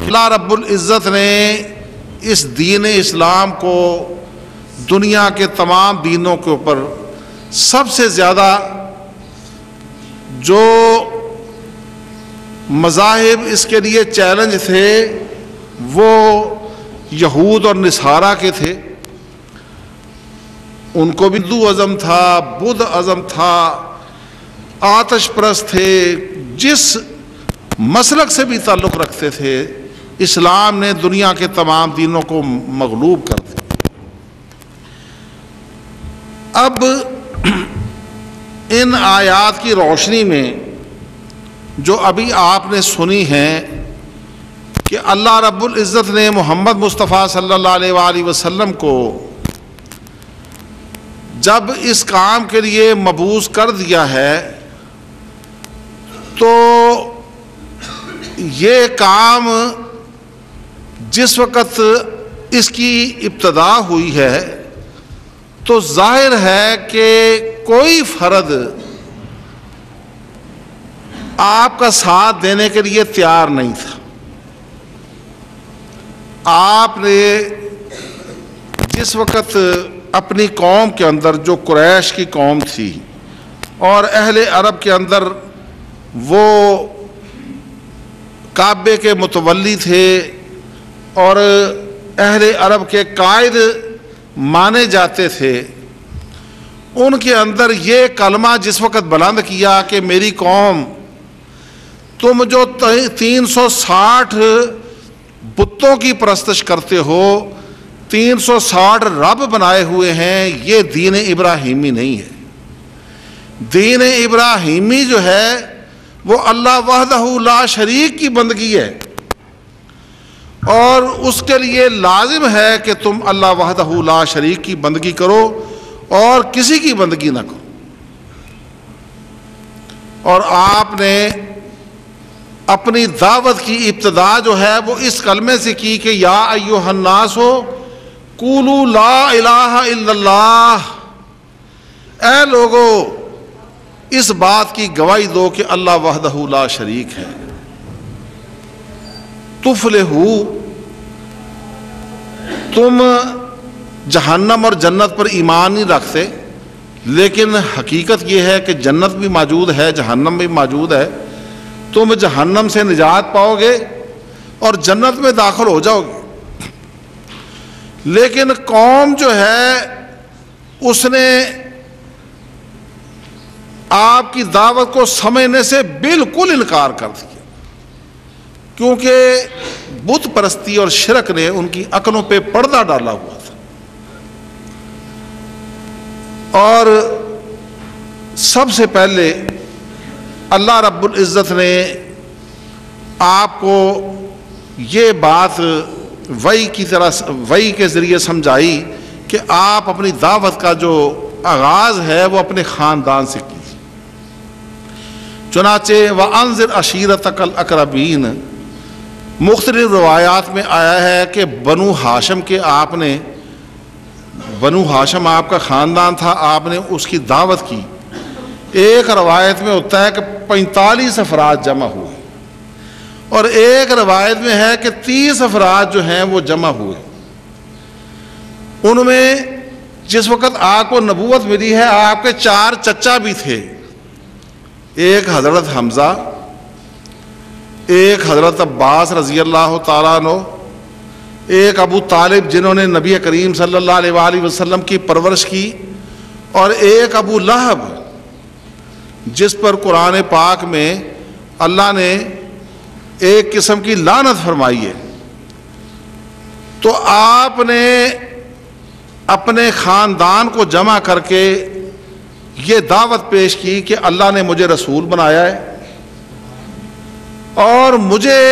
اللہ رب العزت نے اس دین اسلام کو دنیا کے تمام دینوں کے اوپر سب سے زیادہ جو مذاہب اس کے لیے چیلنج تھے وہ یہود اور نصارہ کے تھے. ان کو بھی ہندو ازم تھا، بدھ ازم تھا، آتش پرست تھے، جس مسلک سے بھی تعلق رکھتے تھے. اسلام نے دنیا کے تمام دینوں کو مغلوب کر دیا. اب ان آیات کی روشنی میں جو ابھی آپ نے سنی ہیں کہ اللہ رب العزت نے محمد مصطفیٰ صلی اللہ علیہ وآلہ وسلم کو جب اس کام کے لیے مبعوث کر دیا ہے تو یہ کام جس وقت اس کی ابتدا ہوئی ہے تو ظاہر ہے کہ کوئی فرد آپ کا ساتھ دینے کے لیے تیار نہیں تھا. آپ نے جس وقت اپنی قوم کے اندر جو قریش کی قوم تھی اور اہل عرب کے اندر وہ کعبے کے متولی تھے اور اہل عرب کے قائد مانے جاتے تھے، ان کے اندر یہ کلمہ جس وقت بلند کیا کہ میری قوم تم جو 360 بتوں کی پرستش کرتے ہو، 360 رب بنائے ہوئے ہیں، یہ دین ابراہیمی نہیں ہے. دین ابراہیمی جو ہے وہ اللہ وحدہ لا شریک کی بندگی ہے، اور اس کے لیے لازم ہے کہ تم اللہ وحدہ لا شریک کی بندگی کرو اور کسی کی بندگی نہ کرو. اور آپ نے اپنی دعوت کی ابتدا جو ہے وہ اس کلمے سے کی کہ یا ایھا الناس قولوا لا الہ الا اللہ، اے لوگو اس بات کی گواہی دو کہ اللہ وحدہ لا شریک ہے. تفلحو، تم جہنم اور جنت پر ایمان نہیں رکھتے، لیکن حقیقت یہ ہے کہ جنت بھی موجود ہے، جہنم بھی موجود ہے. تم جہنم سے نجات پاؤ گے اور جنت میں داخل ہو جاؤ گے. لیکن قوم جو ہے اس نے آپ کی دعوت کو سمجھنے سے بالکل انکار کر دیا، کیونکہ بت پرستی اور شرک نے ان کی عقلوں پہ پردہ ڈالا ہوا تھا. اور سب سے پہلے اللہ رب العزت نے آپ کو یہ بات وحی کے ذریعے سمجھائی کہ آپ اپنی دعوت کا جو آغاز ہے وہ اپنے خاندان سے کیجیے. چنانچہ وَأَنذِرْ عَشِيرَتَكَ الْأَقْرَبِينَ مختلف روایات میں آیا ہے کہ بنو ہاشم کے آپ نے، بنو ہاشم آپ کا خاندان تھا، آپ نے اس کی دعوت کی. ایک روایت میں ہوتا ہے کہ 45 افراد جمع ہوئے، اور ایک روایت میں ہے کہ 30 افراد جو ہیں وہ جمع ہوئے. ان میں جس وقت آپ کو نبوت ملی ہے آپ کے 4 چچا بھی تھے. ایک حضرت حمزہ، ایک حضرت عباس رضی اللہ تعالیٰ عنہ، ایک ابو طالب جنہوں نے نبی کریم صلی اللہ علیہ وآلہ وسلم کی پرورش کی، اور ایک ابو لہب جس پر قرآن پاک میں اللہ نے ایک قسم کی لعنت فرمائی ہے. تو آپ نے اپنے خاندان کو جمع کر کے یہ دعوت پیش کی کہ اللہ نے مجھے رسول بنایا ہے اور مجھے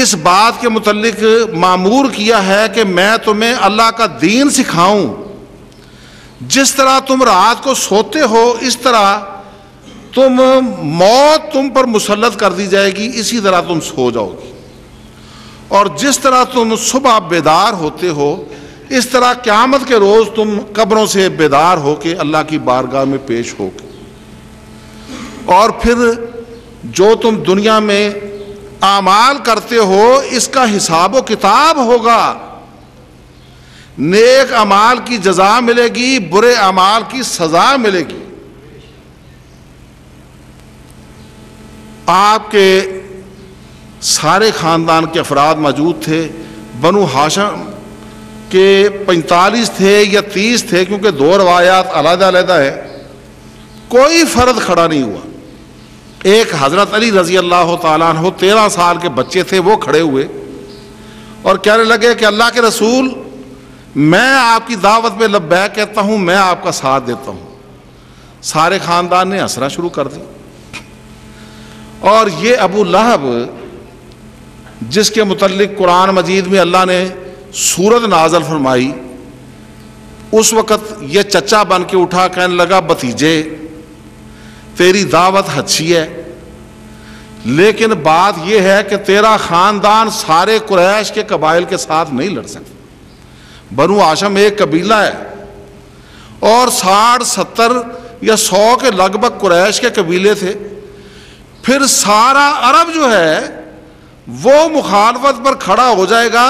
اس بات کے متعلق مامور کیا ہے کہ میں تمہیں اللہ کا دین سکھاؤں. جس طرح تم رات کو سوتے ہو اس طرح موت تم پر مسلط کر دی جائے گی، اسی طرح تم سو جاؤ گی. اور جس طرح تم صبح بیدار ہوتے ہو اس طرح قیامت کے روز تم قبروں سے بیدار ہو کے اللہ کی بارگاہ میں پیش ہو کے، اور پھر جو تم دنیا میں اعمال کرتے ہو اس کا حساب و کتاب ہوگا، نیک اعمال کی جزا ملے گی، برے اعمال کی سزا ملے گی۔ آپ کے سارے خاندان کے افراد موجود تھے، بنو ہاشم کے 45 تھے یا 30 تھے، کیونکہ دو روایات علیحدہ علیحدہ ہے، کوئی فرد کھڑا نہیں ہوا۔ ایک حضرت علی رضی اللہ تعالیٰ عنہ 13 سال کے بچے تھے، وہ کھڑے ہوئے اور کہنے لگے کہ اللہ کے رسول، میں آپ کی دعوت میں لبیک کہتا ہوں، میں آپ کا ساتھ دیتا ہوں۔ سارے خاندان نے ہنسنا شروع کر دی۔ اور یہ ابو لہب جس کے متعلق قرآن مجید میں اللہ نے سورت نازل فرمائی، اس وقت یہ چچا بن کے اٹھا، کہنے لگا بھتیجے تیری دعوت اچھی ہے، لیکن بات یہ ہے کہ تیرا خاندان سارے قریش کے قبائل کے ساتھ نہیں لڑ سکتا۔ بنو ہاشم ایک قبیلہ ہے اور 60 70 یا 100 کے لگ بھگ قریش کے قبیلے تھے، پھر سارا عرب جو ہے وہ مخالفت پر کھڑا ہو جائے گا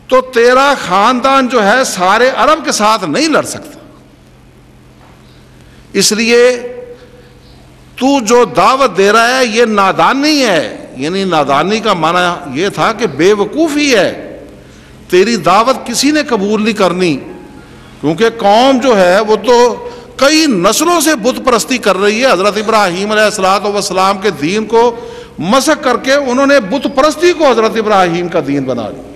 تو تیرا خاندان جو ہے سارے عرب کے ساتھ نہیں لڑ سکتا۔ اس لیے تو جو دعوت دے رہا ہے یہ نادانی ہے، یعنی نادانی کا معنی یہ تھا کہ بے وقوفی ہے، تیری دعوت کسی نے قبول نہیں کرنی، کیونکہ قوم جو ہے وہ تو کئی نسلوں سے بت پرستی کر رہی ہے۔ حضرت ابراہیم علیہ السلام کے دین کو مسخ کر کے انہوں نے بت پرستی کو حضرت ابراہیم کا دین بنا لیا۔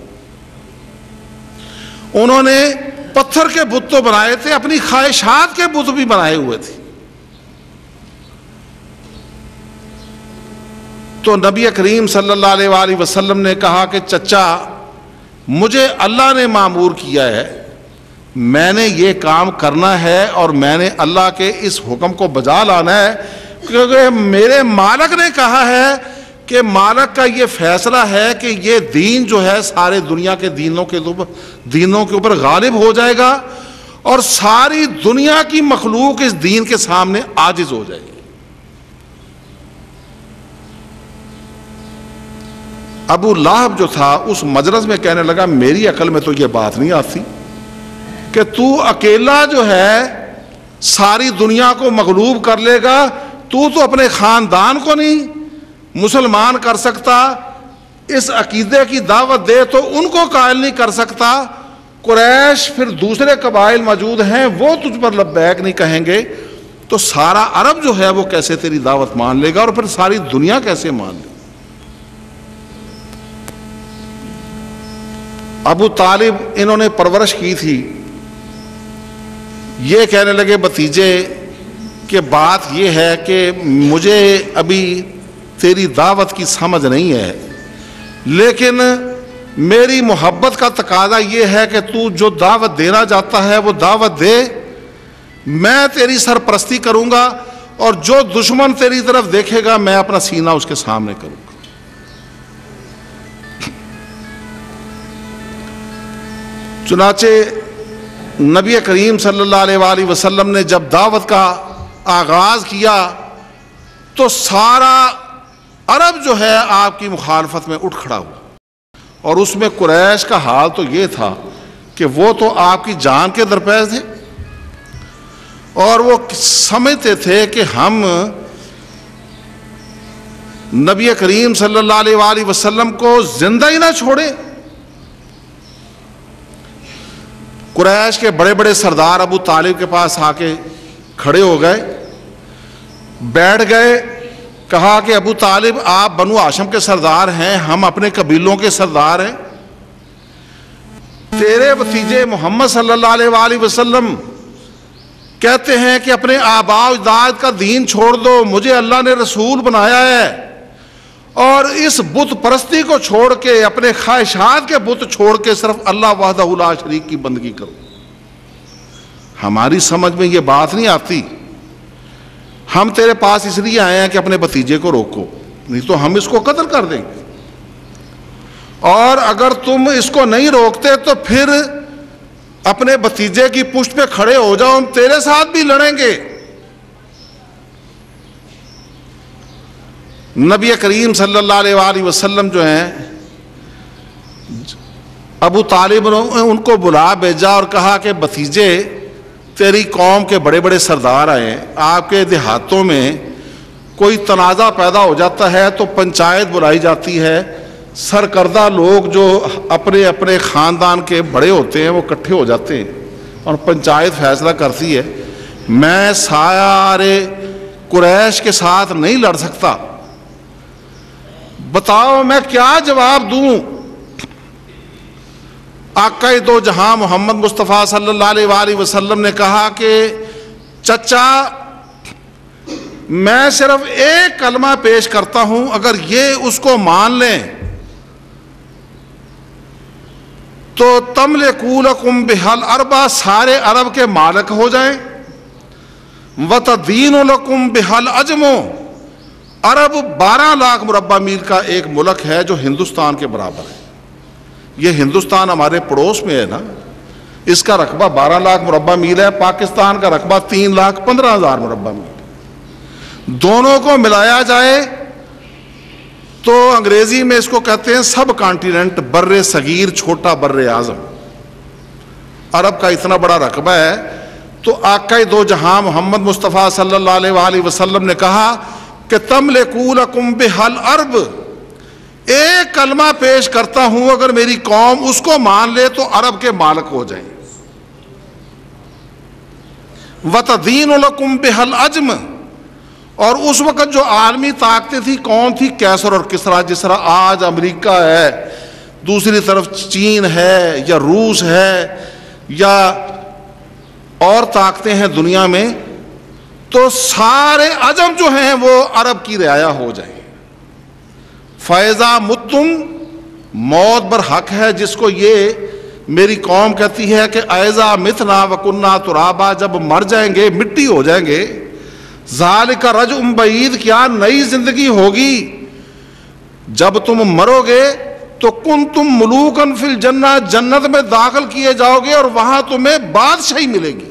انہوں نے پتھر کے بت تو بنائے تھے، اپنی خواہشات کے بت بھی بنائے ہوئے تھے۔ تو نبی کریم صلی اللہ علیہ وآلہ وسلم نے کہا کہ چچا مجھے اللہ نے مامور کیا ہے، میں نے یہ کام کرنا ہے اور میں نے اللہ کے اس حکم کو بجا لانا ہے، کیونکہ میرے مالک نے کہا ہے کہ مالک کا یہ فیصلہ ہے کہ یہ دین جو ہے سارے دنیا کے دینوں کے اوپر غالب ہو جائے گا اور ساری دنیا کی مخلوق اس دین کے سامنے عاجز ہو جائے گی۔ ابو لہب جو تھا اس مجلس میں کہنے لگا میری عقل میں تو یہ بات نہیں آتی کہ تو اکیلا جو ہے ساری دنیا کو مغلوب کر لے گا، تو اپنے خاندان کو نہیں مسلمان کر سکتا، اس عقیدے کی دعوت دے تو ان کو قائل نہیں کر سکتا، قریش پھر دوسرے قبائل موجود ہیں وہ تجھ پر لبیک نہیں کہیں گے، تو سارا عرب جو ہے وہ کیسے تیری دعوت مان لے گا اور پھر ساری دنیا کیسے مان لے گا۔ ابو طالب انہوں نے پرورش کی تھی، یہ کہنے لگے بھتیجے کہ بات یہ ہے کہ مجھے ابھی تیری دعوت کی سمجھ نہیں ہے، لیکن میری محبت کا تقاضا یہ ہے کہ تو جو دعوت دینا چاہتا ہے وہ دعوت دے، میں تیری سرپرستی کروں گا اور جو دشمن تیری طرف دیکھے گا میں اپنا سینہ اس کے سامنے کروں گا۔ چنانچہ نبی کریم صلی اللہ علیہ وآلہ وسلم نے جب دعوت کا آغاز کیا تو سارا عرب جو ہے آپ کی مخالفت میں اٹھ کھڑا ہوا، اور اس میں قریش کا حال تو یہ تھا کہ وہ تو آپ کی جان کے درپیش تھے اور وہ سمجھتے تھے کہ ہم نبی کریم صلی اللہ علیہ وآلہ وسلم کو زندہ ہی نہ چھوڑیں۔ قریش کے بڑے بڑے سردار ابو طالب کے پاس آ کے کھڑے ہو گئے، بیٹھ گئے، کہا کہ ابو طالب آپ بنو ہاشم کے سردار ہیں، ہم اپنے قبیلوں کے سردار ہیں، تیرے بھتیجے محمد صلی اللہ علیہ وآلہ وسلم کہتے ہیں کہ اپنے آباء و اجداد کا دین چھوڑ دو، مجھے اللہ نے رسول بنایا ہے، اور اس بت پرستی کو چھوڑ کے اپنے خواہشات کے بت چھوڑ کے صرف اللہ وحدہ لا شریک کی بندگی کرو۔ ہماری سمجھ میں یہ بات نہیں آتی، ہم تیرے پاس اس لیے آئے ہیں کہ اپنے بھتیجے کو روکو، نہیں تو ہم اس کو قتل کر دیں گے، اور اگر تم اس کو نہیں روکتے تو پھر اپنے بھتیجے کی پشت پہ کھڑے ہو جاؤ، ہم تیرے ساتھ بھی لڑیں گے۔ نبی کریم صلی اللہ علیہ وآلہ وسلم جو ہیں ابو طالب نے ان کو بلا بھیجا اور کہا کہ بھتیجے تیری قوم کے بڑے بڑے سردار آئے ہیں، آپ کے دیہاتوں میں کوئی تنازع پیدا ہو جاتا ہے تو پنچایت بلائی جاتی ہے، سرکردہ لوگ جو اپنے اپنے خاندان کے بڑے ہوتے ہیں وہ اکٹھے ہو جاتے ہیں اور پنچایت فیصلہ کرتی ہے۔ میں سارے قریش کے ساتھ نہیں لڑ سکتا، بتاؤ میں کیا جواب دوں؟ آقا دو جہاں محمد مصطفیٰ صلی اللہ علیہ وآلہ وسلم نے کہا کہ چچا میں صرف ایک کلمہ پیش کرتا ہوں، اگر یہ اس کو مان لیں تو تملکوا لکم بہا الارض، سارے عرب کے مالک ہو جائیں، وتدین لکم بہا العجم، عرب 12 لاکھ مربع میل کا ایک ملک ہے جو ہندوستان کے برابر ہے۔ یہ ہندوستان ہمارے پڑوس میں ہے نا، اس کا رقبہ 12 لاکھ مربع میل ہے، پاکستان کا رقبہ 3,15,000 مربع میل، دونوں کو ملایا جائے تو انگریزی میں اس کو کہتے ہیں سب کانٹیننٹ، بر صغیر، چھوٹا بر اعظم۔ عرب کا اتنا بڑا رقبہ ہے تو آقا دو جہاں محمد مصطفیٰ صلی اللہ علیہ وآلہ وسلم نے کہا کہ تملکوا لکم بہا الارض، ایک کلمہ پیش کرتا ہوں، اگر میری قوم اس کو مان لے تو عرب کے مالک ہو جائیں، وتدین لکم بہا العجم، اور اس وقت جو عالمی طاقتیں تھی کون تھی؟ کیسر اور کسرا، جس طرح آج امریکہ ہے، دوسری طرف چین ہے یا روس ہے یا اور طاقتیں ہیں دنیا میں، تو سارے عجم جو ہیں وہ عرب کی رعایا ہو جائیں۔ فَإِذَا مُتُّمْ، موت برحق ہے، جس کو یہ میری قوم کہتی ہے کہ اَإِذَا مِتْنَا وَكُنَّا تُرَابًا، جب مر جائیں گے، مٹی ہو جائیں گے، ذَلِكَ رَجْعٌ بَعِيدٌ، کیا نئی زندگی ہوگی؟ جب تم مرو گے تو کنتم ملوکن فی الجنہ، جنت میں داخل کیے جاؤ گے اور وہاں تمہیں بادشاہی ملے گی۔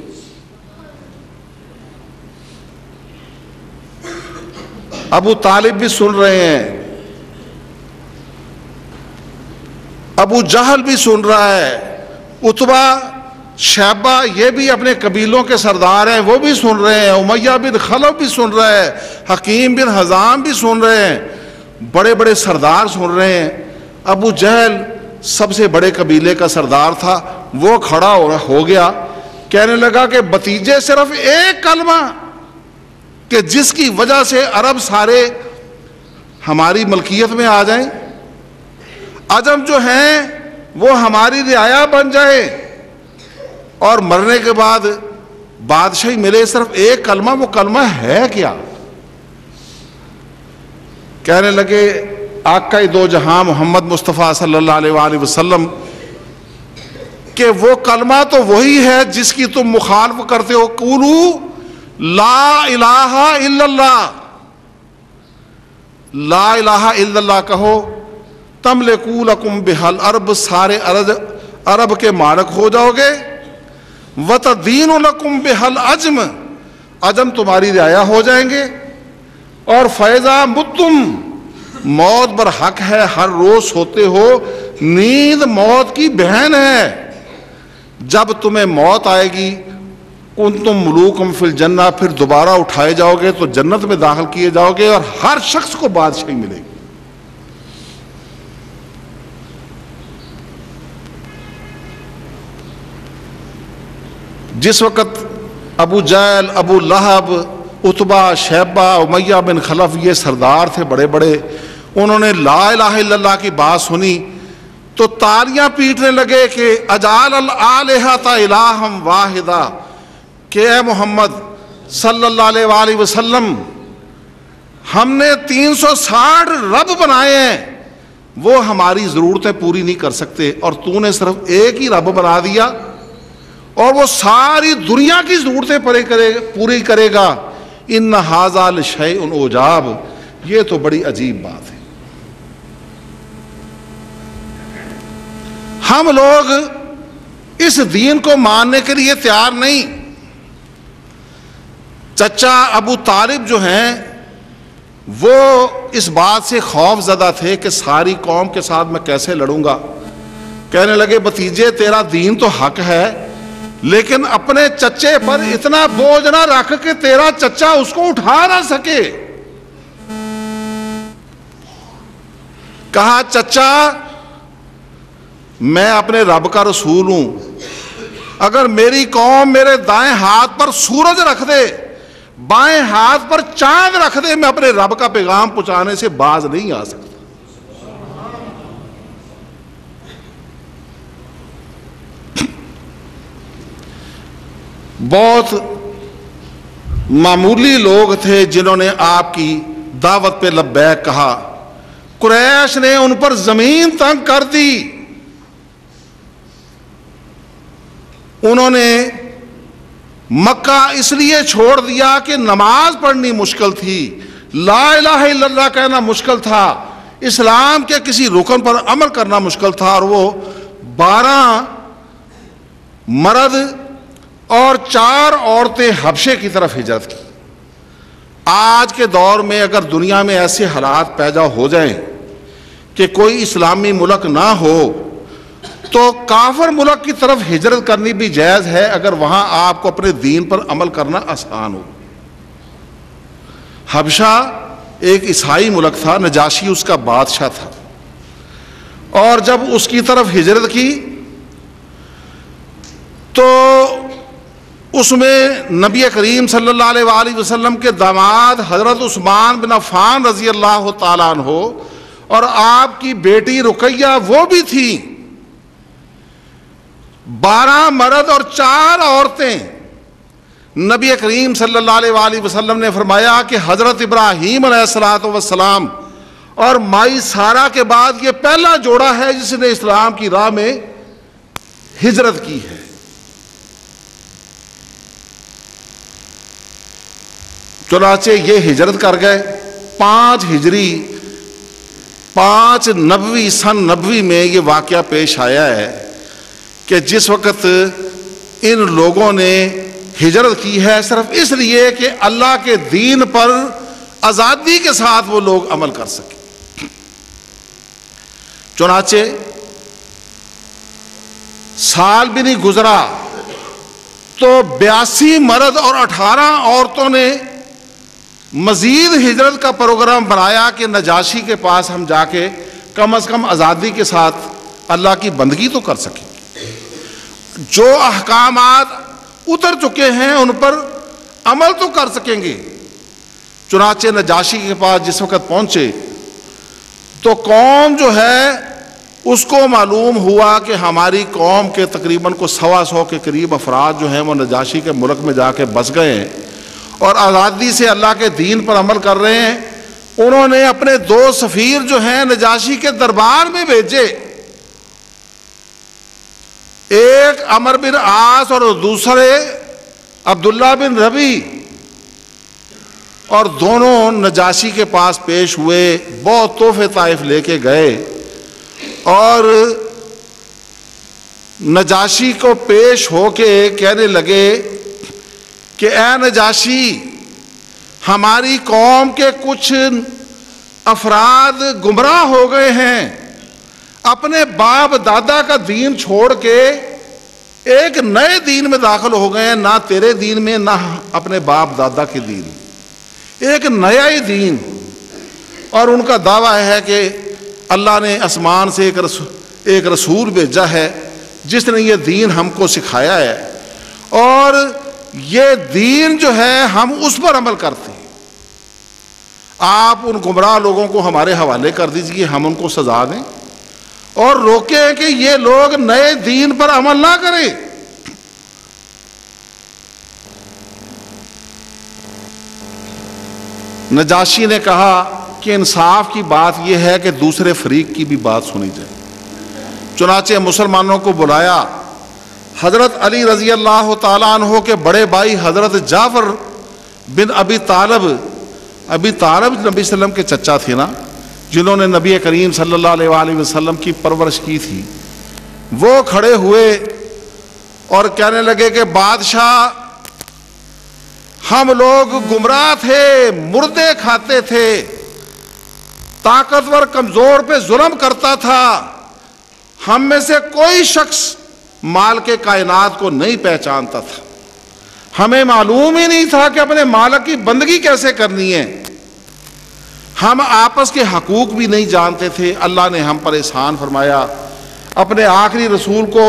ابو طالب بھی سن رہے ہیں، ابو جہل بھی سن رہا ہے، عتبہ شیبہ یہ بھی اپنے قبیلوں کے سردار ہیں، وہ بھی سن رہے ہیں، امیہ بن خلف بھی سن رہے ہیں، حکیم بن حزام بھی سن رہے ہیں، بڑے بڑے سردار سن رہے ہیں۔ ابو جہل سب سے بڑے قبیلے کا سردار تھا، وہ کھڑا ہو گیا، کہنے لگا کہ بھتیجے صرف ایک کلمہ کہ جس کی وجہ سے عرب سارے ہماری ملکیت میں آ جائیں، عجم جو ہیں وہ ہماری رعایا بن جائے اور مرنے کے بعد بادشاہی ملے، صرف ایک کلمہ، وہ کلمہ ہے کیا؟ کہنے لگے آقا دو جہاں محمد مصطفیٰ صلی اللہ علیہ وآلہ وسلم کہ وہ کلمہ تو وہی ہے جس کی تم مخالف کرتے ہو، قولو لا الہ الا اللہ، لا الہ الا اللہ کہو، تملکوا لکم بہا الارض، سارے عرب کے مالک ہو جاؤ گے، وتدین لکم بہا العجم، عجم تمہاری رعایا ہو جائیں گے، اور فَإِذَا مُتُّمْ، موت برحق ہے، ہر روز سوتے ہو، نیند موت کی بہن ہے، جب تمہیں موت آئے گی کنتم ملوکم فی الجنہ، پھر دوبارہ اٹھائے جاؤ گے تو جنت میں داخل کیے جاؤ گے اور ہر شخص کو بادشاہی ملے گی۔ جس وقت ابو جہل، ابو لہب، عتبہ، شیبہ، امیہ بن خلف یہ سردار تھے بڑے بڑے، انہوں نے لا الہ الا اللہ کی بات سنی تو تالیاں پیٹنے لگے کہ اجعل الآلہۃ الہا واحدا، کہ اے محمد صلی اللہ علیہ وآلہ وسلم ہم نے 360 رب بنائے ہیں، وہ ہماری ضرورتیں پوری نہیں کر سکتے اور تو نے صرف ایک ہی رب بنا دیا اور وہ ساری دنیا کی ضرورتیں پوری کرے گا۔ ان ھذا لشیء عجاب، یہ تو بڑی عجیب بات ہے۔ ہم لوگ اس دین کو ماننے کے لیے تیار نہیں۔ چچا ابو طالب جو ہیں وہ اس بات سے خوف زدہ تھے کہ ساری قوم کے ساتھ میں کیسے لڑوں گا۔ کہنے لگے بھتیجے تیرا دین تو حق ہے، لیکن اپنے چچے پر اتنا بوجھ نہ رکھ کہ تیرا چچا اس کو اٹھا نہ سکے۔ کہا چچا میں اپنے رب کا رسول ہوں، اگر میری قوم میرے دائیں ہاتھ پر سورج رکھ دے، بائیں ہاتھ پر چاند رکھ دے، میں اپنے رب کا پیغام پہنچانے سے باز نہیں آ سکتا۔ بہت معمولی لوگ تھے جنہوں نے آپ کی دعوت پہ لبیک کہا۔ قریش نے ان پر زمین تنگ کر دی، انہوں نے مکہ اس لیے چھوڑ دیا کہ نماز پڑھنی مشکل تھی، لا الہ الا اللہ کہنا مشکل تھا، اسلام کے کسی رکن پر عمل کرنا مشکل تھا، اور وہ 12 مرد اور 4 عورتیں حبشے کی طرف ہجرت کی۔ آج کے دور میں اگر دنیا میں ایسے حالات پیدا ہو جائیں کہ کوئی اسلامی ملک نہ ہو تو کافر ملک کی طرف ہجرت کرنی بھی جائز ہے، اگر وہاں آپ کو اپنے دین پر عمل کرنا آسان ہو۔ حبشہ ایک عیسائی ملک تھا، نجاشی اس کا بادشاہ تھا، اور جب اس کی طرف ہجرت کی تو اس میں نبی کریم صلی اللہ علیہ وآلہ وسلم کے داماد حضرت عثمان بن عفان رضی اللہ تعالیٰ عنہ اور آپ کی بیٹی رقیہ وہ بھی تھیں۔ 12 مرد اور 4 عورتیں۔ نبی کریم صلی اللہ علیہ وآلہ وسلم نے فرمایا کہ حضرت ابراہیم علیہ السلام اور مائی سارہ کے بعد یہ پہلا جوڑا ہے جس نے اسلام کی راہ میں ہجرت کی ہے۔ چنانچہ یہ ہجرت کر گئے۔ 5 ہجری 5 نبوی سن نبوی میں یہ واقعہ پیش آیا ہے کہ جس وقت ان لوگوں نے ہجرت کی ہے صرف اس لیے کہ اللہ کے دین پر آزادی کے ساتھ وہ لوگ عمل کر سکیں۔ چنانچہ سال بھی نہیں گزرا تو 82 مرد اور 18 عورتوں نے مزید ہجرت کا پروگرام بنایا کہ نجاشی کے پاس ہم جا کے کم از کم آزادی کے ساتھ اللہ کی بندگی تو کر سکیں، جو احکامات اتر چکے ہیں ان پر عمل تو کر سکیں گے۔ چنانچہ نجاشی کے پاس جس وقت پہنچے تو قوم جو ہے اس کو معلوم ہوا کہ ہماری قوم کے تقریباً 125 کے قریب افراد جو ہیں وہ نجاشی کے ملک میں جا کے بس گئے ہیں اور آزادی سے اللہ کے دین پر عمل کر رہے ہیں۔ انہوں نے اپنے 2 سفیر جو ہیں نجاشی کے دربار میں بھیجے، ایک عمر بن عاص اور دوسرے عبداللہ بن ربی، اور دونوں نجاشی کے پاس پیش ہوئے، بہت تحفے طائف لے کے گئے اور نجاشی کو پیش ہو کے کہنے لگے کہ اے نجاشی، ہماری قوم کے کچھ افراد گمراہ ہو گئے ہیں، اپنے باپ دادا کا دین چھوڑ کے ایک نئے دین میں داخل ہو گئے ہیں، نہ تیرے دین میں نہ اپنے باپ دادا کے دین، ایک نیا ہی دین۔ اور ان کا دعویٰ ہے کہ اللہ نے آسمان سے ایک رسول بھیجا ہے جس نے یہ دین ہم کو سکھایا ہے، اور یہ دین جو ہے ہم اس پر عمل کرتے ہیں، آپ ان گمراہ لوگوں کو ہمارے حوالے کر دیجئے، ہم ان کو سزا دیں اور روکیں کہ یہ لوگ نئے دین پر عمل نہ کریں۔ نجاشی نے کہا کہ انصاف کی بات یہ ہے کہ دوسرے فریق کی بھی بات سنی جائے۔ چنانچہ مسلمانوں کو بلایا۔ حضرت علی رضی اللہ تعالیٰ عنہ کے بڑے بھائی حضرت جعفر بن ابی طالب نبی صلی اللہ علیہ وسلم کے چچا تھے نا، جنہوں نے نبی کریم صلی اللہ علیہ وآلہ وسلم کی پرورش کی تھی، وہ کھڑے ہوئے اور کہنے لگے کہ بادشاہ، ہم لوگ گمراہ تھے، مردے کھاتے تھے، طاقتور کمزور پہ ظلم کرتا تھا، ہم میں سے کوئی شخص مالک کائنات کو نہیں پہچانتا تھا، ہمیں معلوم ہی نہیں تھا کہ اپنے مالک کی بندگی کیسے کرنی ہے، ہم آپس کے حقوق بھی نہیں جانتے تھے۔ اللہ نے ہم پر احسان فرمایا، اپنے آخری رسول کو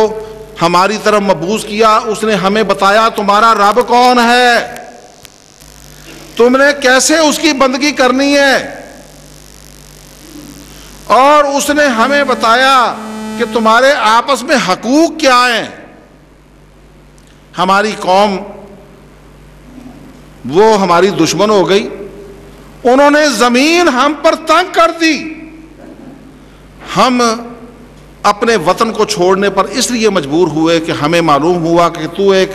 ہماری طرف مبعوث کیا، اس نے ہمیں بتایا تمہارا رب کون ہے، تم نے کیسے اس کی بندگی کرنی ہے، اور اس نے ہمیں بتایا کہ تمہارے آپس میں حقوق کیا ہیں۔ ہماری قوم وہ ہماری دشمن ہو گئی، انہوں نے زمین ہم پر تنگ کر دی، ہم اپنے وطن کو چھوڑنے پر اس لیے مجبور ہوئے کہ ہمیں معلوم ہوا کہ تو ایک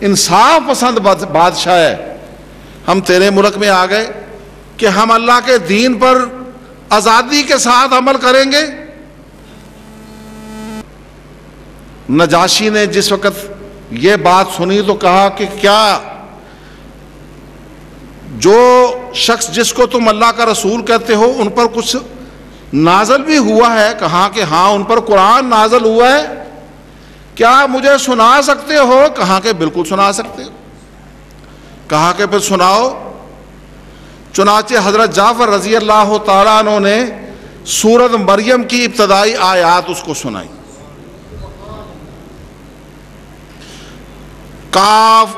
انصاف پسند بادشاہ ہے، ہم تیرے ملک میں آ گئے کہ ہم اللہ کے دین پر آزادی کے ساتھ عمل کریں گے۔ نجاشی نے جس وقت یہ بات سنی تو کہا کہ کیا جو شخص جس کو تم اللہ کا رسول کہتے ہو ان پر کچھ نازل بھی ہوا ہے؟ کہا کہ ہاں ان پر قرآن نازل ہوا ہے، کیا مجھے سنا سکتے ہو؟ کہا کہ بالکل سنا سکتے ہو۔ کہا کہ پھر سناؤ۔ چنانچہ حضرت جعفر رضی اللہ تعالیٰ عنہ نے سورۃ مریم کی ابتدائی آیات اس کو سنائی۔ کاف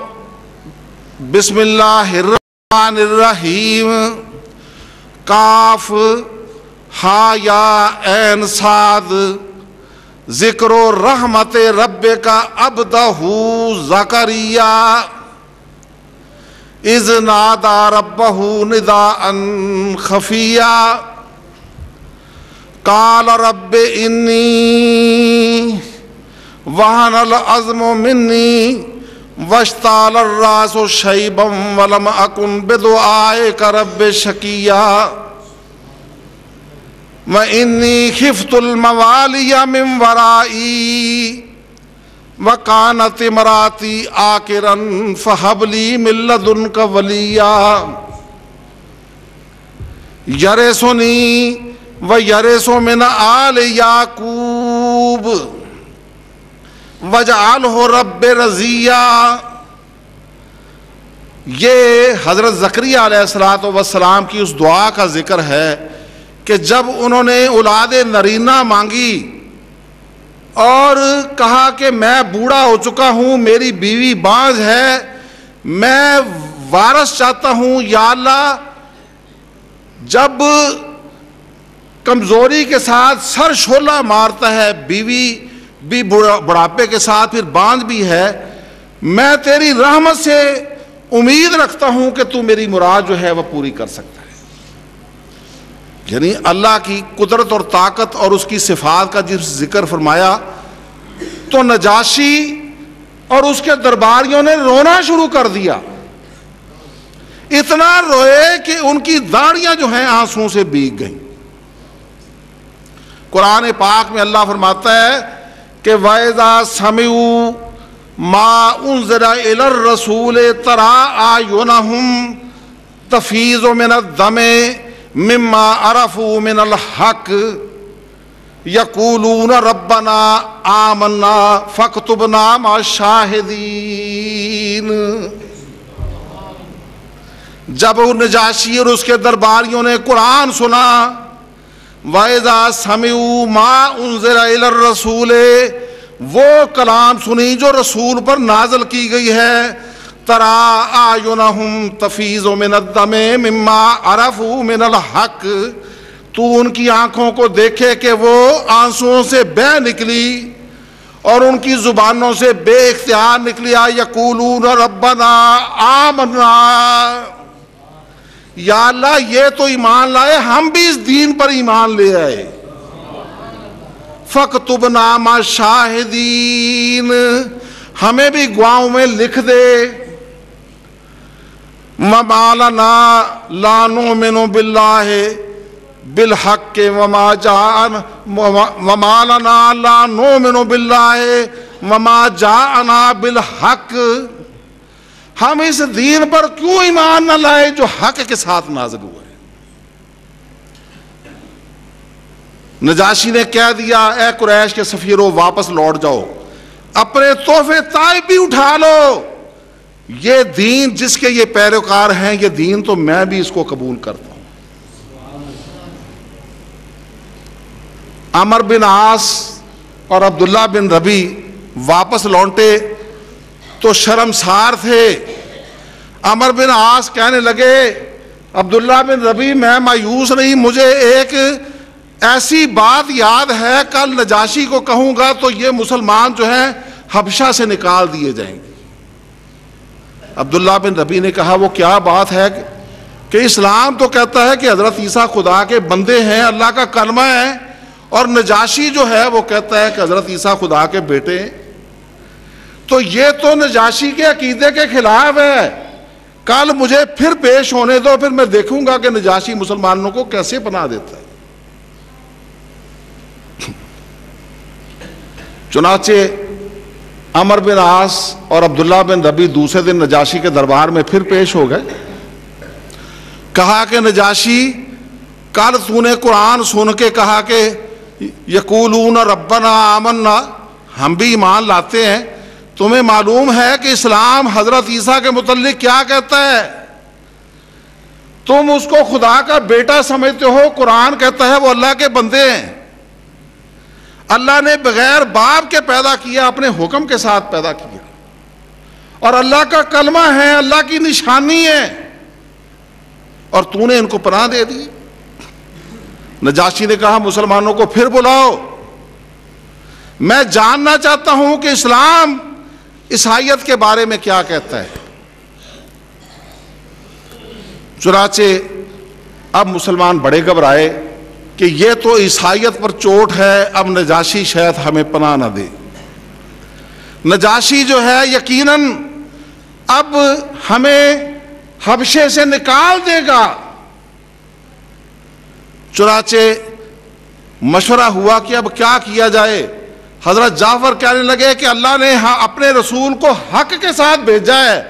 بسم اللہ الرحمن الرحیم، کاف ہا یا عین صاد، ذکر و رحمت رب کا عبدہ زکریا اذ نادى ربه نداء خفيا قال رب إني وهن العظم مني واشتعل الرأس شيبا ولم أكن بدعائك رب شقيا وإني خفت الموالي من ورائي وَقَانَتِ امْرَأَتِي عَاقِرًا فَهَبْ لِي مِن لَّدُنكَ وَلِيًّا يَرِثُنِي وَيَرِثُ مِنْ آلِ يَعْقُوبَ وَاجْعَلْهُ رَبِّ رَضِيًّا۔ یہ حضرت زکریا علیہ السلام کی اس دعا کا ذکر ہے کہ جب انہوں نے اولاد نرینہ مانگی اور کہا کہ میں بوڑھا ہو چکا ہوں، میری بیوی بانجھ ہے، میں وارث چاہتا ہوں، یا اللہ جب کمزوری کے ساتھ سر شولہ مارتا ہے، بیوی بھی بڑھاپے کے ساتھ پھر بانجھ بھی ہے، میں تیری رحمت سے امید رکھتا ہوں کہ تو میری مراد جو ہے وہ پوری کر سکتا ہے۔ یعنی اللہ کی قدرت اور طاقت اور اس کی صفات کا جس ذکر فرمایا تو نجاشی اور اس کے درباریوں نے رونا شروع کر دیا، اتنا روئے کہ ان کی داڑیاں جو ہیں آنسوں سے بھیگ گئیں۔ قرآن پاک میں اللہ فرماتا ہے کہ وَإِذَا سَمِعُوا مَا أُنزِلَ إِلَى الرَّسُولِ تَرَىٰ أَعْيُنَهُمْ تَفِيضُ مِنَ الدَّمِ مما عرفوا من الحق یقولون ربنا آمنا فاکتبنا مع الشاہدین۔ جب نجاشی اور اس کے درباریوں نے قرآن سنا، وَإِذَا سَمِعُوا مَا أُنزِلَ إِلَى الرَّسُولِ، وہ کلام سنی جو رسول پر نازل کی گئی ہے، تَرَىٰ أَعْيُنَهُمْ تَفِيضُ مِنَ الدَّمِ مِمَّا عَرَفُوا مِنَ الْحَقِّ، تو ان کی آنکھوں کو دیکھے کہ وہ آنسوؤں سے بہہ نکلی اور ان کی زبانوں سے بے اختیار نکلیا، یقولون ربنا آمنا، یا اللہ یہ تو ایمان لائے، ہم بھی اس دین پر ایمان لے آئے، فَاكْتُبْنَا مَعَ الشَّاهِدِينَ، ہمیں بھی گواہوں میں لکھ دے۔ وَمَا لَنَا لَا نُؤْمِنُ بِاللَّهِ بِالْحَقِّ وَمَا لَنَا لَا نُؤْمِنُ بِاللَّهِ وَمَا جَاءَنَا بِالْحَقِّ ہم اس دین پر کیوں ایمان نہ لائے جو حق کے ساتھ نازل ہوا ہے؟ نجاشی نے کہہ دیا اے قریش کے سفیروں واپس لوٹ جاؤ، اپنے تحفے طائف بھی اٹھا لو، یہ دین جس کے یہ پیروکار ہیں یہ دین تو میں بھی اس کو قبول کرتا ہوں۔ عمر بن عاص اور عبداللہ بن ربی واپس لوٹے تو شرمسار تھے۔ عمر بن عاص کہنے لگے عبداللہ بن ربی میں مایوس نہیں، مجھے ایک ایسی بات یاد ہے، کل نجاشی کو کہوں گا تو یہ مسلمان جو ہیں حبشہ سے نکال دیے جائیں گے۔ عبداللہ بن ربی نے کہا وہ کیا بات ہے کہ اسلام تو کہتا ہے کہ حضرت عیسیٰ خدا کے بندے ہیں، اللہ کا کلمہ ہے، اور نجاشی جو ہے وہ کہتا ہے کہ حضرت عیسیٰ خدا کے بیٹے ہیں، تو یہ تو نجاشی کے عقیدے کے خلاف ہے، کل مجھے پھر پیش ہونے دو، پھر میں دیکھوں گا کہ نجاشی مسلمانوں کو کیسے پناہ دیتا ہے۔ چنانچہ عمر بن عاص اور عبداللہ بن ربی دوسرے دن نجاشی کے دربار میں پھر پیش ہو گئے۔ کہا کہ نجاشی کل تو نے قرآن سن کے کہا کہ یقولون ربنا آمنا، ہم بھی ایمان لاتے ہیں، تمہیں معلوم ہے کہ اسلام حضرت عیسیٰ کے متعلق کیا کہتا ہے؟ تم اس کو خدا کا بیٹا سمجھتے ہو، قرآن کہتا ہے وہ اللہ کے بندے ہیں، اللہ نے بغیر باپ کے پیدا کیا، اپنے حکم کے ساتھ پیدا کیا، اور اللہ کا کلمہ ہے، اللہ کی نشانی ہے، اور تو نے ان کو پناہ دے دی۔ نجاشی نے کہا مسلمانوں کو پھر بلاؤ، میں جاننا چاہتا ہوں کہ اسلام عیسائیت کے بارے میں کیا کہتا ہے۔ چنانچہ اب مسلمان بڑے گھبرائے کہ یہ تو عیسائیت پر چوٹ ہے، اب نجاشی شاید ہمیں پناہ نہ دے، نجاشی جو ہے یقیناً اب ہمیں حبشے سے نکال دے گا۔ چنانچہ مشورہ ہوا کہ اب کیا کیا جائے۔ حضرت جعفر کہنے لگے کہ اللہ نے اپنے رسول کو حق کے ساتھ بھیجا ہے،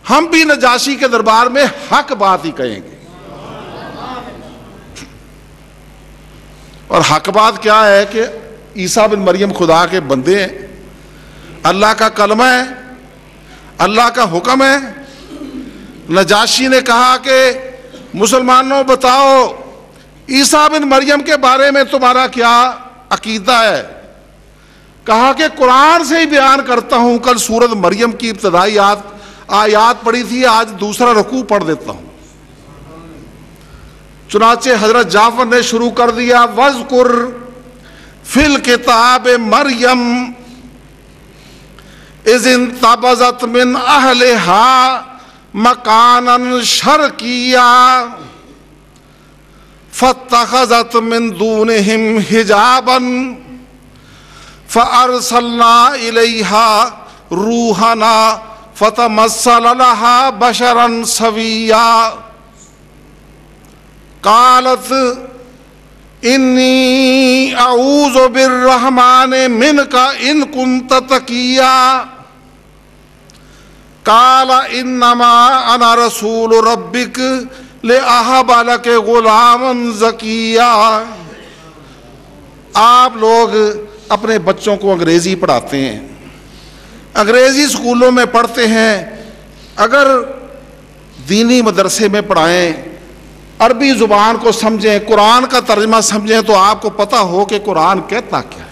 ہم بھی نجاشی کے دربار میں حق بات ہی کہیں گے۔ اور حق بات کیا ہے کہ عیسیٰ بن مریم خدا کے بندے ہیں، اللہ کا کلمہ ہے، اللہ کا حکم ہے۔ نجاشی نے کہا کہ مسلمانوں بتاؤ عیسیٰ بن مریم کے بارے میں تمہارا کیا عقیدہ ہے؟ کہا کہ قرآن سے ہی بیان کرتا ہوں، کل سورۃ مریم کی ابتدائی آیات پڑھی تھی، آج دوسرا رکوع پڑھ دیتا ہوں۔ چنانچہ حضرت جعفر نے شروع کر دیا وَاذْكُرْ فِي الْكِتَابِ مَرْيَمَ إِذِ انتبذت مِنْ أَهْلِهَا مَكَانًا شَرْقِيًّا فَاتَّخَذَتْ مِنْ دُونِهِمْ حِجَابًا فَأَرْسَلْنَا إِلَيْهَا رُوحَنَا فَتَمَثَّلَ لَهَا بَشَرًا سَوِيًّا قالت انی اعوذ بالرحمن منک ان کنت تقیا قال انما انا رسول ربک لأہب لک غلاما زکیا۔ آپ لوگ اپنے بچوں کو انگریزی پڑھاتے ہیں، انگریزی اسکولوں میں پڑھتے ہیں، اگر دینی مدرسے میں پڑھائیں، عربی زبان کو سمجھیں، قرآن کا ترجمہ سمجھیں تو آپ کو پتہ ہو کہ قرآن کہتا کیا ہے،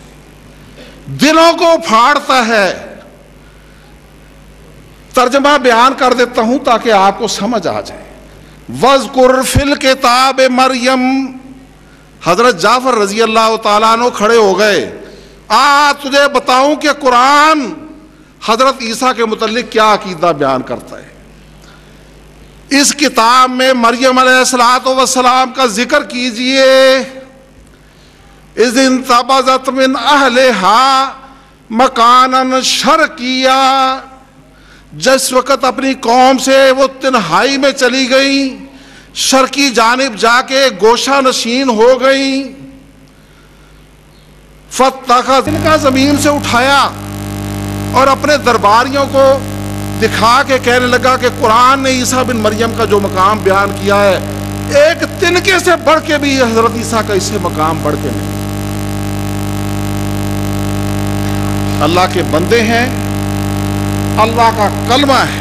دلوں کو پھاڑتا ہے۔ ترجمہ بیان کر دیتا ہوں تاکہ آپ کو سمجھ آ جائے۔ وَاذْكُرْ فِي الْكِتَابِ مریم، حضرت جعفر رضی اللہ تعالیٰ عنہ کھڑے ہو گئے، تجھے بتاؤں کہ قرآن حضرت عیسیٰ کے متعلق کیا عقیدہ بیان کرتا ہے۔ اس کتاب میں مریم علیہ السلام کا ذکر کیجئے۔ اذ انتبذت من اہلہا مکانا شرقیا، جس وقت اپنی قوم سے وہ تنہائی میں چلی گئیں، شرقی جانب جا کے گوشہ نشین ہو گئیں۔ فاتخذ، ان کا زمین سے اٹھایا اور اپنے درباریوں کو دکھا کے کہنے لگا کہ قرآن نے عیسیٰ بن مریم کا جو مقام بیان کیا ہے ایک تنکے سے بڑھ کے بھی حضرت عیسیٰ کا اس سے مقام بڑھ کے نہیں. اللہ کے بندے ہیں, اللہ کا کلمہ ہے.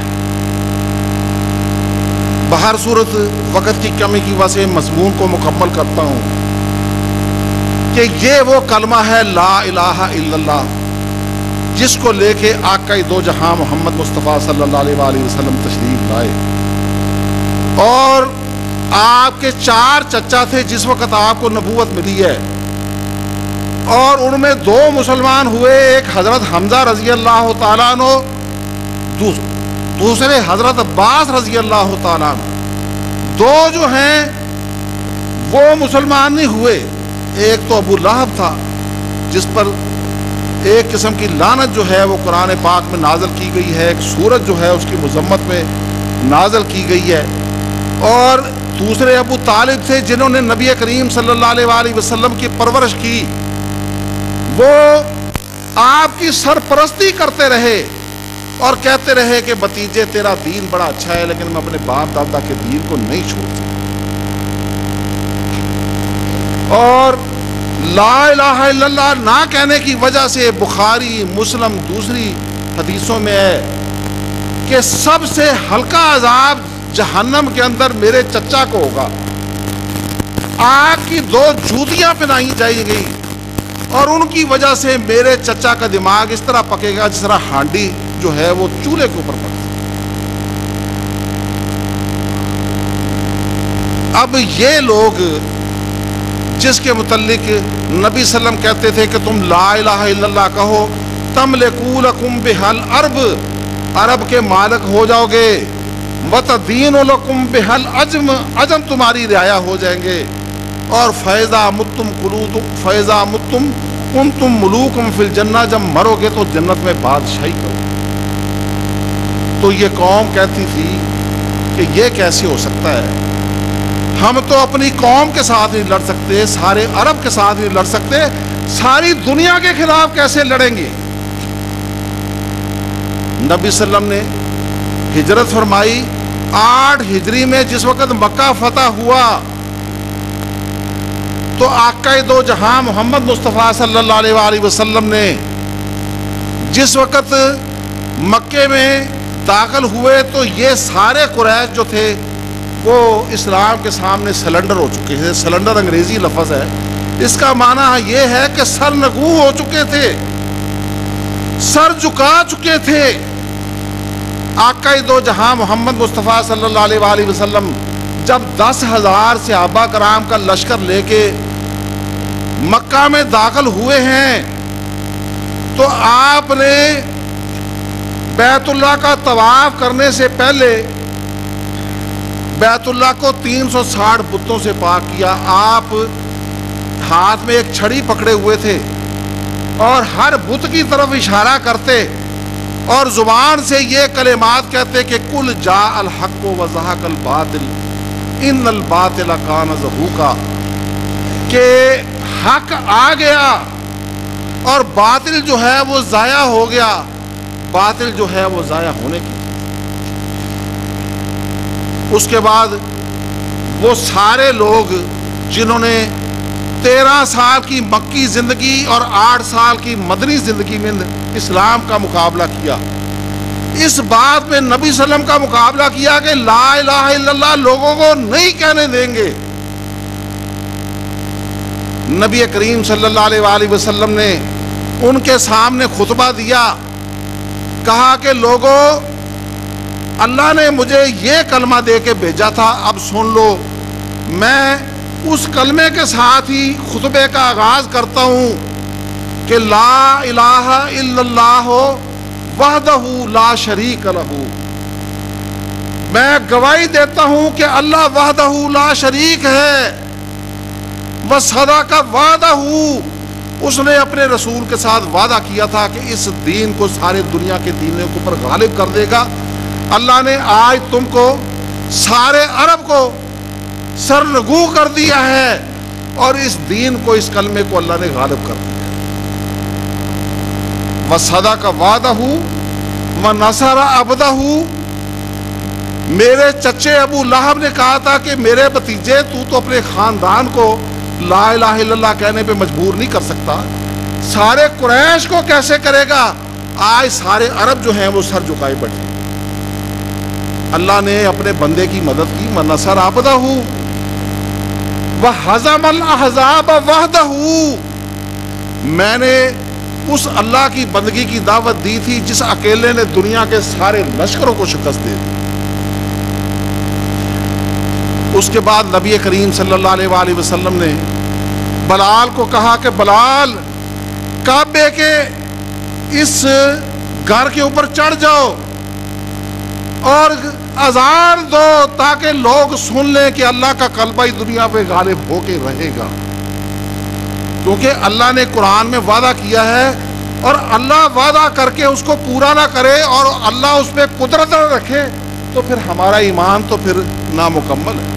بہر صورت وقت کی کمی کی وجہ سے مضمون کو مکمل کرتا ہوں کہ یہ وہ کلمہ ہے لا الہ الا اللہ جس کو لے کے آقا دو جہاں محمد مصطفیٰ صلی اللہ علیہ وآلہ وسلم تشریف لائے. اور آپ کے 4 چچا تھے جس وقت آپ کو نبوت ملی ہے, اور ان میں 2 مسلمان ہوئے, ایک حضرت حمزہ رضی اللہ تعالیٰ عنہ, دوسرے حضرت عباس رضی اللہ تعالیٰ عنہ. 2 جو ہیں وہ مسلمان نہیں ہوئے. ایک تو ابو لہب تھا جس پر ایک قسم کی لعنت جو ہے وہ قرآن پاک میں نازل کی گئی ہے, ایک سورت جو ہے اس کی مذمت میں نازل کی گئی ہے. اور دوسرے ابو طالب تھے جنہوں نے نبی کریم صلی اللہ علیہ وآلہ وسلم کی پرورش کی. وہ آپ کی سرپرستی کرتے رہے اور کہتے رہے کہ بھتیجے تیرا دین بڑا اچھا ہے لیکن میں اپنے باپ دادا کے دین کو نہیں چھوڑ سکتا. اور لا الہ الا اللہ نہ کہنے کی وجہ سے بخاری مسلم دوسری حدیثوں میں ہے کہ سب سے ہلکا عذاب جہنم کے اندر میرے چچا کو ہوگا. آگ کی 2 جوتیاں پہنائی جائیں گی اور ان کی وجہ سے میرے چچا کا دماغ اس طرح پکے گا جس طرح ہانڈی جو ہے وہ چولہے کے اوپر پکے. اب یہ لوگ جس کے متعلق نبی صلی اللہ علیہ وسلم کہتے تھے کہ تم لا الہ الا اللہ کہو تملکوا لکم بہل عرب, عرب کے مالک ہو جاؤ گے. وتدین لکم بہل عجم, عجم تمہاری رعایا ہو جائیں گے. اور فیضا متم کنتم ملوکم فی الجنہ, جب مرو گے تو جنت میں بادشاہی کرو. تو یہ قوم کہتی تھی کہ یہ کیسے ہو سکتا ہے, ہم تو اپنی قوم کے ساتھ نہیں لڑ سکتے, سارے عرب کے ساتھ نہیں لڑ سکتے, ساری دنیا کے خلاف کیسے لڑیں گے. نبی صلی اللہ علیہ وسلم نے ہجرت فرمائی 8 ہجری میں. جس وقت مکہ فتح ہوا تو آقا دو جہاں محمد مصطفیٰ صلی اللہ علیہ وآلہ وسلم نے جس وقت مکے میں داخل ہوئے تو یہ سارے قریش جو تھے وہ اسلام کے سامنے سلنڈر ہو چکے تھے. سلنڈر انگریزی لفظ ہے, اس کا معنی یہ ہے کہ سر نگو ہو چکے تھے, سر جھکا چکے تھے. آقا دو جہاں محمد مصطفیٰ صلی اللہ علیہ وآلہ وسلم جب 10,000 صحابہ کرام کا لشکر لے کے مکہ میں داخل ہوئے ہیں تو آپ نے بیت اللہ کا طواف کرنے سے پہلے بیت اللہ کو 360 بتوں سے پاک کیا. آپ ہاتھ میں ایک چھڑی پکڑے ہوئے تھے اور ہر بت کی طرف اشارہ کرتے اور زبان سے یہ کلمات کہتے کہ کل جاء الحق وزہق الباطل ان الباطل کان زہوقا, کہ حق آ گیا اور باطل جو ہے وہ ضائع ہو گیا, باطل جو ہے وہ ضائع ہونے کی. اس کے بعد وہ سارے لوگ جنہوں نے 13 سال کی مکی زندگی اور 8 سال کی مدنی زندگی میں اسلام کا مقابلہ کیا, اس بات میں نبی صلی اللہ علیہ وسلم کا مقابلہ کیا کہ لا الہ الا اللہ لوگوں کو نہیں کہنے دیں گے. نبی کریم صلی اللہ علیہ وآلہ وسلم نے ان کے سامنے خطبہ دیا, کہا کہ لوگوں اللہ نے مجھے یہ کلمہ دے کے بھیجا تھا, اب سن لو. میں اس کلمے کے ساتھ ہی خطبے کا آغاز کرتا ہوں کہ لا الہ الا اللہ وحدہ لا شریک لہ. میں گواہی دیتا ہوں کہ اللہ وحدہ لا شریک ہے. وصدق وعدہ, اس نے اپنے رسول کے ساتھ وعدہ کیا تھا کہ اس دین کو سارے دنیا کے دینوں کے اوپر غالب کر دے گا. اللہ نے آج تم کو سارے عرب کو سرنگو کر دیا ہے اور اس دین کو, اس کلمے کو اللہ نے غالب کر دیا. وصدق وعدہ وَنَصَرَ عَبْدَهُ، میرے چچے ابو لہب نے کہا تھا کہ میرے بھتیجے تو اپنے خاندان کو لا الہ الا اللہ کہنے پہ مجبور نہیں کر سکتا، سارے قریش کو کیسے کرے گا؟ آج سارے عرب جو ہیں وہ سر جھکائے بیٹھے۔ اللہ نے اپنے بندے کی مدد کی، وَنَصَرَ عَبْدَهُ وَهَزَمَ الْأَحْزَابَ وَحْدَهُ، میں نے اس اللہ کی بندگی کی دعوت دی تھی جس اکیلے نے دنیا کے سارے لشکروں کو شکست دے دی۔ اس کے بعد نبی کریم صلی اللہ علیہ وآلہ وسلم نے بلال کو کہا کہ بلال کعبے کے اس گھر کے اوپر چڑھ جاؤ اور اذان دو تاکہ لوگ سن لیں کہ اللہ کا غلبہ اس دنیا پہ غالب ہو کے رہے گا، کیونکہ اللہ نے قرآن میں وعدہ کیا ہے اور اللہ وعدہ کر کے اس کو پورا نہ کرے اور اللہ اس پہ قدرت نہ رکھے تو پھر ہمارا ایمان تو پھر نامکمل ہے۔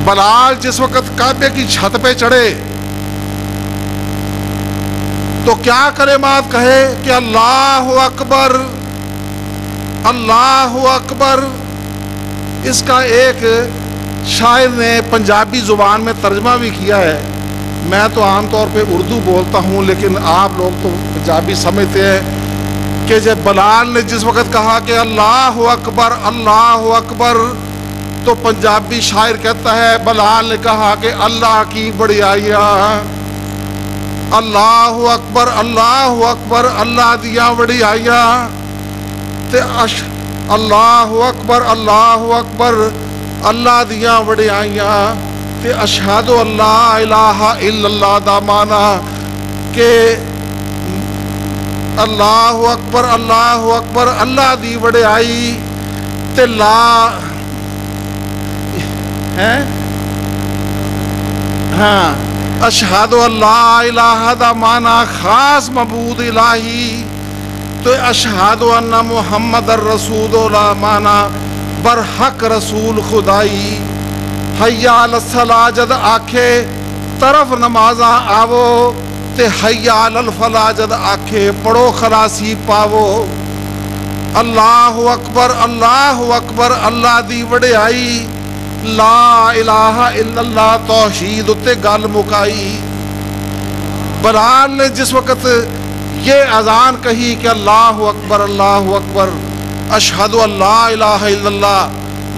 بلال جس وقت کعبے کی چھت پہ چڑھے تو کیا کلمات کہے کہ اللہ اکبر اللہ اکبر۔ اس کا ایک شاعر نے پنجابی زبان میں ترجمہ بھی کیا ہے، میں تو عام طور پہ اردو بولتا ہوں لیکن آپ لوگ تو پنجابی سمجھتے ہیں کہ جب بلال نے جس وقت کہا کہ اللہ اکبر تو پنجابی شاعر کہتا ہے بلال نے کہا کہ اللہ کی بڑیائیاں، اللہ اکبر اللہ دیا بڑیائیاں تے اللہ اکبر اللہ دیا وڈیائیاں تے اشہد اللہ الہ الا اللہ دا مانا کہ اللہ اکبر اللہ دی وڈیائی تے لا ہے ہاں اشہد اللہ الہ دا مانا خاص معبود الہی تو اشہد ان محمد الرسول اللہ مانا برحق رسول خدائی حی علی الصلاۃ جد آکھے طرف نمازاں آوو تے حی علی الفلاح جد آکھے پڑھو خلاصی پاوو۔ اللہ اکبر اللہ دی وڈیائی لا الہ الا اللہ توحید تے گل مکائی۔ بلال نے جس وقت یہ اذان کہی کہ اللہ اکبر اشہد اللہ الہ الا اللہ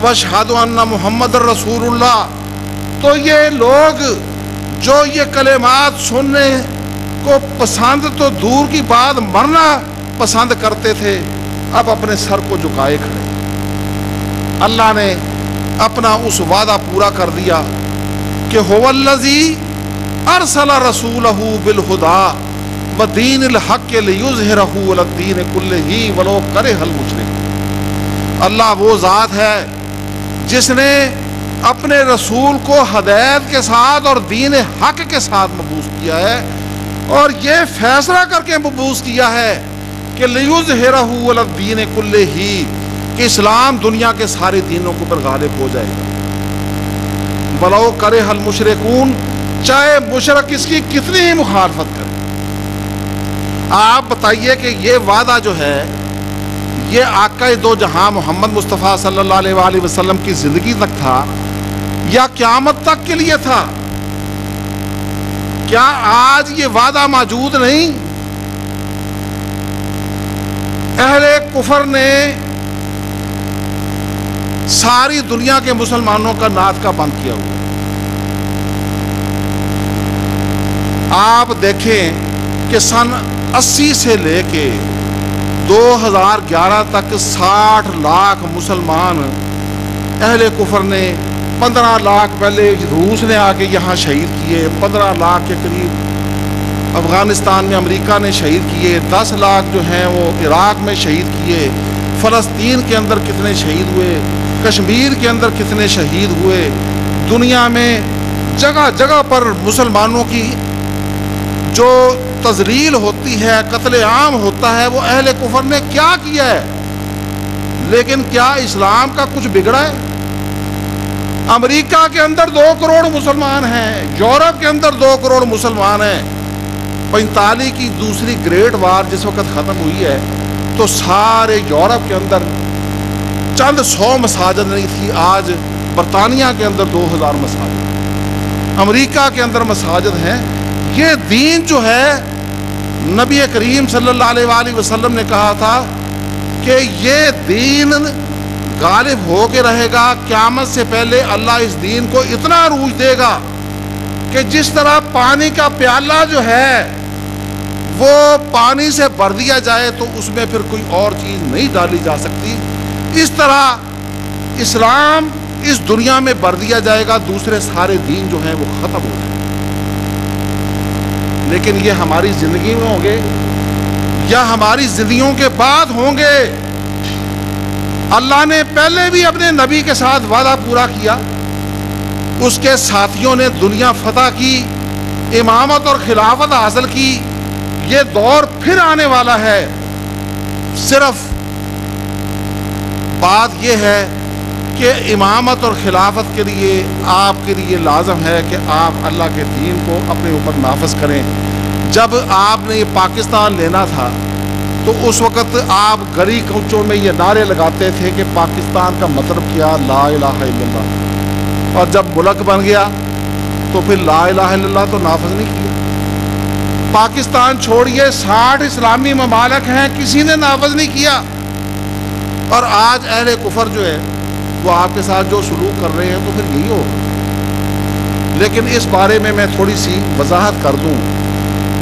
واشہد ان محمد رسول اللہ، تو یہ لوگ جو یہ کلمات سننے کو پسند تو دور کی بات مرنا پسند کرتے تھے اب اپنے سر کو جھکائے کھڑے۔ اللہ نے اپنا اس وعدہ پورا کر دیا کہ هو الذی ارسل رسولہ بالہدی ودین الحق لیظہرہ علی الدین کلہ ولو کرہ المشرکون۔ اللہ وہ ذات ہے جس نے اپنے رسول کو ہدایت کے ساتھ اور دین حق کے ساتھ مبعوث کیا ہے اور یہ فیصلہ کر کے مبعوث کیا ہے کہ لیظہرہ علی الدین کلہ کہ اسلام دنیا کے سارے دینوں کے اوپر غالب ہو جائے گا۔ ولو کرہ المشرکون، چاہے مشرک اس کی کتنی ہی مخالفت کرے۔ آپ بتائیے کہ یہ وعدہ جو ہے یہ آقا دو جہاں محمد مصطفیٰ صلی اللہ علیہ وآلہ وسلم کی زندگی تک تھا یا قیامت تک کے لیے تھا؟ کیا آج یہ وعدہ موجود نہیں؟ اہل کفر نے ساری دنیا کے مسلمانوں کا ناطقہ بند کیا ہوا۔ آپ دیکھیں کہ سن 80 سے لے کے 2011 تک 60 لاکھ مسلمان اہل کفر نے 15 لاکھ پہلے روس نے آ کے یہاں شہید کیے، 15 لاکھ کے قریب افغانستان میں امریکہ نے شہید کیے، 10 لاکھ جو ہیں وہ عراق میں شہید کیے، فلسطین کے اندر کتنے شہید ہوئے، کشمیر کے اندر کتنے شہید ہوئے، دنیا میں جگہ جگہ پر مسلمانوں کی جو تذلیل ہوتی ہے، قتل عام ہوتا ہے، وہ اہل کفر نے کیا کیا ہے؟ لیکن کیا اسلام کا کچھ بگڑا ہے؟ امریکہ کے اندر 2 کروڑ مسلمان ہیں، یورپ کے اندر 2 کروڑ مسلمان ہیں، 45 کی دوسری گریٹ وار جس وقت ختم ہوئی ہے تو سارے یورپ کے اندر چند 100 مساجد نہیں تھی، آج برطانیہ کے اندر 2000 مساجد، امریکہ کے اندر مساجد ہیں۔ یہ دین جو ہے نبی کریم صلی اللہ علیہ وآلہ وسلم نے کہا تھا کہ یہ دین غالب ہو کے رہے گا، قیامت سے پہلے اللہ اس دین کو اتنا عروج دے گا کہ جس طرح پانی کا پیالہ جو ہے وہ پانی سے بھر دیا جائے تو اس میں پھر کوئی اور چیز نہیں ڈالی جا سکتی، اس طرح اسلام اس دنیا میں بھر دیا جائے گا، دوسرے سارے دین جو ہیں وہ ختم ہو جائیں گے۔ لیکن یہ ہماری زندگی میں ہوں گے یا ہماری زندگیوں کے بعد ہوں گے؟ اللہ نے پہلے بھی اپنے نبی کے ساتھ وعدہ پورا کیا، اس کے ساتھیوں نے دنیا فتح کی، امامت اور خلافت حاصل کی، یہ دور پھر آنے والا ہے۔ صرف بات یہ ہے کہ امامت اور خلافت کے لیے آپ کے لیے لازم ہے کہ آپ اللہ کے دین کو اپنے اوپر نافذ کریں۔ جب آپ نے یہ پاکستان لینا تھا تو اس وقت آپ گلی کوچوں میں یہ نعرے لگاتے تھے کہ پاکستان کا مطلب کیا؟ لا الہ الا اللہ۔ اور جب ملک بن گیا تو پھر لا الہ الا اللہ تو نافذ نہیں کیا۔ پاکستان چھوڑیے 60 اسلامی ممالک ہیں، کسی نے نافذ نہیں کیا۔ اور آج اہل کفر جو ہے وہ آپ کے ساتھ جو سلوک کر رہے ہیں تو پھر یہی ہوگا۔ لیکن اس بارے میں تھوڑی سی وضاحت کر دوں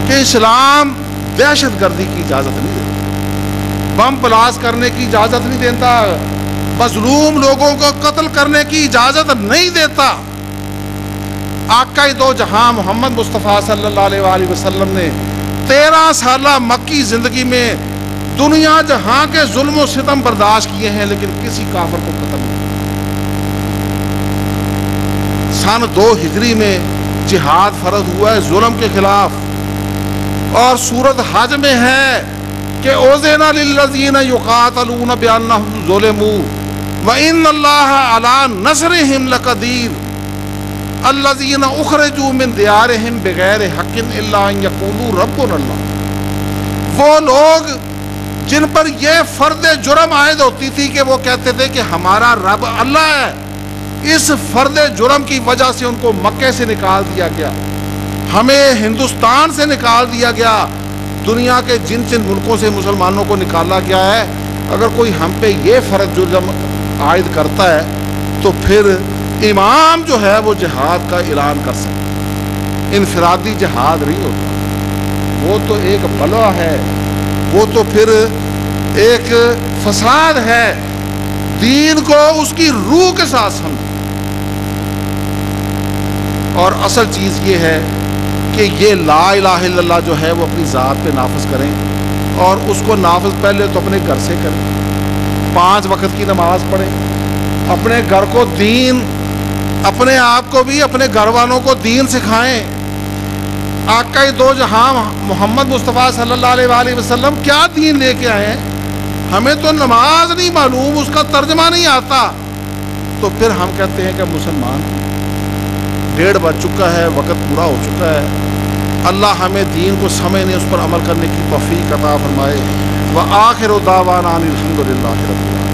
کہ اسلام دہشت گردی کی اجازت نہیں دیتا، بم بلاس کرنے کی اجازت نہیں دیتا، مظلوم لوگوں کو قتل کرنے کی اجازت نہیں دیتا۔ آقا دو جہاں محمد مصطفیٰ صلی اللہ علیہ وآلہ وسلم نے 13 سالہ مکی زندگی میں دنیا جہاں کے ظلم و ستم برداشت کیے ہیں، لیکن کسی کافر کو قتل نہیں۔ سن 2 ہجری میں جہاد فرض ہوا ہے ظلم کے خلاف، اور سورت حج میں ہے کہ اوزین للذین یقاتلون بانہم ظلموا وان اللہ علی نصرہم لقدیر الذین اخرجوا من دیارہم بغیر حق الا ان یقولوا ربنا اللہ۔ وہ لوگ جن پر یہ فرد جرم عائد ہوتی تھی کہ وہ کہتے تھے کہ ہمارا رب اللہ ہے، اس فرد جرم کی وجہ سے ان کو مکے سے نکال دیا گیا، ہمیں ہندوستان سے نکال دیا گیا، دنیا کے جن ملکوں سے مسلمانوں کو نکالا گیا ہے۔ اگر کوئی ہم پہ یہ فرض جرم عائد کرتا ہے تو پھر امام جو ہے وہ جہاد کا اعلان کر سکتا ہے۔ انفرادی جہاد نہیں ہوتا، وہ تو ایک بلوہ ہے، وہ تو پھر ایک فساد ہے۔ دین کو اس کی روح کے ساتھ سمجھیں، اور اصل چیز یہ ہے کہ یہ لا الہ الا اللہ جو ہے وہ اپنی ذات پہ نافذ کریں، اور اس کو نافذ پہلے تو اپنے گھر سے کریں، 5 وقت کی نماز پڑھیں، اپنے گھر کو دین، اپنے آپ کو بھی اپنے گھر والوں کو دین سکھائیں۔ آقا دو جہاں محمد مصطفیٰ صلی اللہ علیہ وآلہ وسلم کیا دین لے کے آئے ہیں؟ ہمیں تو نماز نہیں معلوم، اس کا ترجمہ نہیں آتا، تو پھر ہم کہتے ہیں کہ مسلمان۔ 1:30 بج چکا ہے، وقت پورا ہو چکا ہے۔ اللہ ہمیں دین کو سمجھنے، اس پر عمل کرنے کی توفیق عطا فرمائے۔ وآخر دعوانا ان الحمد للہ رب العالمین۔